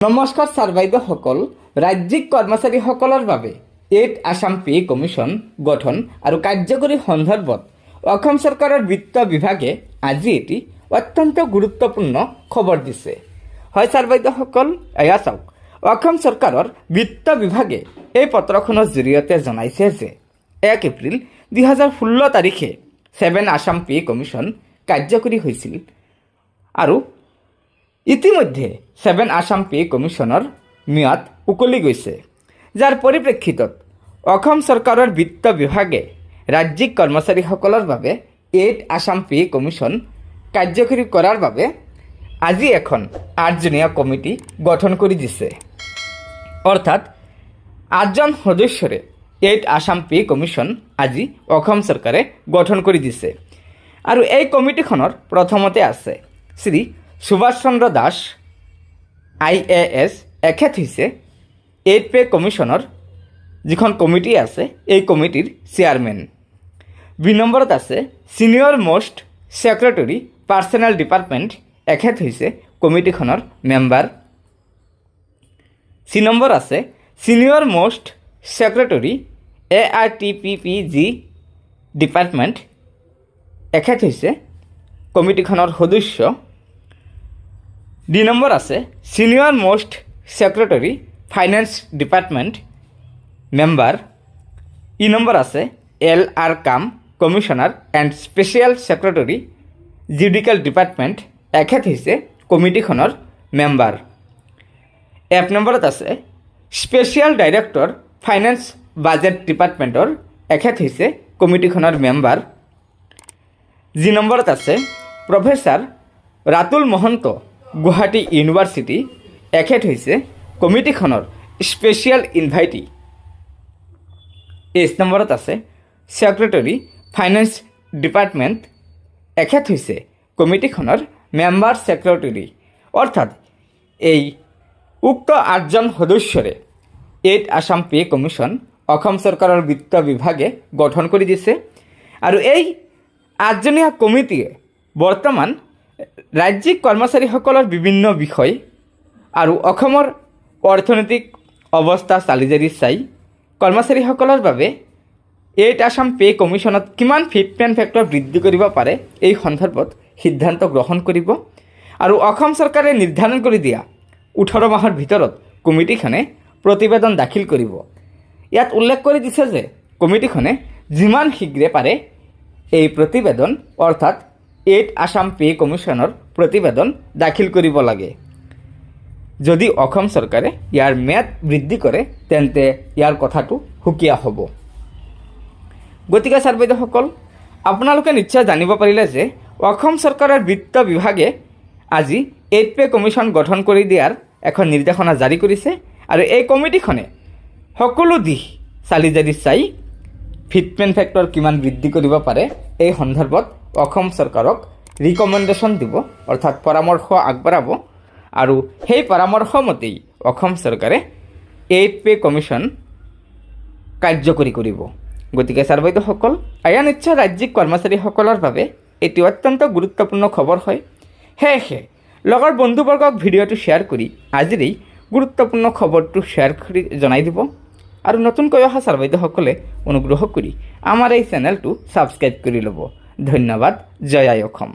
নমস্কাৰ ছাৰ বাইদেউসকল, ৰাজ্যিক কৰ্মচাৰীসকলৰ বাবে 8 আছাম পে কমিশ্যন গঠন আৰু কাৰ্যকৰী সন্দৰ্ভত অসম চৰকাৰৰ বিত্ত বিভাগে আজি এটি অত্যন্ত গুৰুত্বপূৰ্ণ খবৰ দিছে। হয় ছাৰ বাইদেউসকল, এয়া চাওক, অসম চৰকাৰৰ বিত্ত বিভাগে এই পত্ৰখনৰ জৰিয়তে জনাইছে যে 1 এপ্ৰিল 2016 তাৰিখে 7 আছাম পে কমিশ্যন কাৰ্যকৰী হৈছিল আৰু ইতিমধ্যে 7 আছাম পে কমিশ্যনৰ ম্যাদ উকলি গৈছে, যাৰ পৰিপ্ৰেক্ষিতত অসম চৰকাৰৰ বিত্ত বিভাগে ৰাজ্যিক কৰ্মচাৰীসকলৰ বাবে 8 আছাম পে কমিশ্যন কাৰ্যকৰী কৰাৰ বাবে আজি এখন 8জনীয়া কমিটি গঠন কৰি দিছে। অৰ্থাৎ 8জন সদস্যৰে 8 আছাম পে কমিশ্যন আজি অসম চৰকাৰে গঠন কৰি দিছে। আৰু এই কমিটিখনৰ প্ৰথমতে আছে শ্ৰী সুভাষ চন্দ্ৰ দাস IAS, এখেত হৈছে 8 পে কমিশ্যনৰ যিখন কমিটি আছে এই কমিটিৰ চেয়াৰমেন। 2 নম্বৰত আছে senior most secretary personal department, এখেত হৈছে কমিটিখনৰ মেম্বাৰ। 3 নম্বৰ আছে senior most secretary ARTPPG department, এখেত হৈছে কমিটিখনৰ সদস্য। 2 নম্বৰ আছে senior most secretary finance department, member. 3 number আছে LR কাম commissioner and special secretary judicial department, এখেত হৈছে কমিটিখনৰ মেম্বাৰ। 1 নম্বৰত আছে স্পেচিয়েল ডাইৰেক্টৰ ফাইনেন্স বাজেট ডিপাৰ্টমেণ্টৰ, এখেত হৈছে কমিটিখনৰ মেম্বাৰ। 2 নম্বৰত আছে প্ৰফেচাৰ ৰাতুল মহন্ত গুৱাহাটী ইউনিভাৰ্চিটি, এখেত হৈছে কমিটিখনৰ স্পেচিয়েল ইনভাইটি। 1 নম্বৰত আছে ছেক্ৰেটৰী ফাইনেন্স ডিপাৰ্টমেণ্ট, এখেত হৈছে কমিটিখনৰ মেম্বাৰ ছেক্ৰেটৰী। অৰ্থাৎ এই উক্ত 8জন সদস্যৰে 8 আছাম পে কমিশ্যন অসম চৰকাৰৰ বিত্ত বিভাগে গঠন কৰি দিছে। আৰু এই 8জনীয়া কমিটিয়ে বৰ্তমান ৰাজ্যিক কৰ্মচাৰীসকলৰ বিভিন্ন বিষয় আৰু অসমৰ অৰ্থনৈতিক অৱস্থা চালিজাৰি চাই কৰ্মচাৰীসকলৰ বাবে 8 আছাম পে কমিশ্যনত কিমান ফিটমেণ্ট ফেক্টৰ বৃদ্ধি কৰিব পাৰে এই সন্দৰ্ভত সিদ্ধান্ত গ্ৰহণ কৰিব। আৰু অসম চৰকাৰে নিৰ্ধাৰণ কৰি দিয়া 18 মাহৰ ভিতৰত কমিটিখনে প্ৰতিবেদন দাখিল কৰিব। ইয়াত উল্লেখ কৰি দিছে যে কমিটিখনে যিমান শীঘ্ৰে পাৰে এই প্ৰতিবেদন অৰ্থাৎ 8 আছাম পে কমিশ্যনৰ প্ৰতিবেদন দাখিল কৰিব লাগে। যদি অসম চৰকাৰে ইয়াৰ ম্যাদ বৃদ্ধি কৰে তেন্তে ইয়াৰ কথাটো সুকীয়া হ'ব। গতিকে ছাৰ বাইদেউসকল, আপোনালোকে নিশ্চয় জানিব পাৰিলে যে অসম চৰকাৰৰ বিত্ত বিভাগে আজি 8 পে কমিশ্যন গঠন কৰি দিয়াৰ এখন নিৰ্দেশনা জাৰি কৰিছে। আৰু এই কমিটিখনে সকলো দিশ চালিজাৰি চাই ফিটমেণ্ট ফেক্টৰ কিমান বৃদ্ধি কৰিব পাৰে এই সন্দৰ্ভত অসম চৰকাৰক ৰিকমেণ্ডেশ্যন দিব, অৰ্থাৎ পৰামৰ্শ আগবঢ়াব। আৰু সেই পৰামৰ্শ মতেই অসম চৰকাৰে 8 পে কমিশ্যন কাৰ্যকৰী কৰিব। গতিকে ছাৰ বাইদেউসকল, এয়া নিশ্চয় ৰাজ্যিক কৰ্মচাৰীসকলৰ বাবে এটি অত্যন্ত গুৰুত্বপূৰ্ণ খবৰ হয়। সেয়েহে লগৰ বন্ধুবৰ্গক ভিডিঅ'টো শ্বেয়াৰ কৰি আজিৰ এই গুৰুত্বপূৰ্ণ খবৰটো শ্বেয়াৰ কৰি জনাই দিব। আৰু নতুনকৈ অহা ছাৰ বাইদেউসকলে অনুগ্ৰহ কৰি আমাৰ এই চেনেলটো ছাবস্ক্ৰাইব কৰি ল'ব। ধন্যবাদ। জয় আই অসম।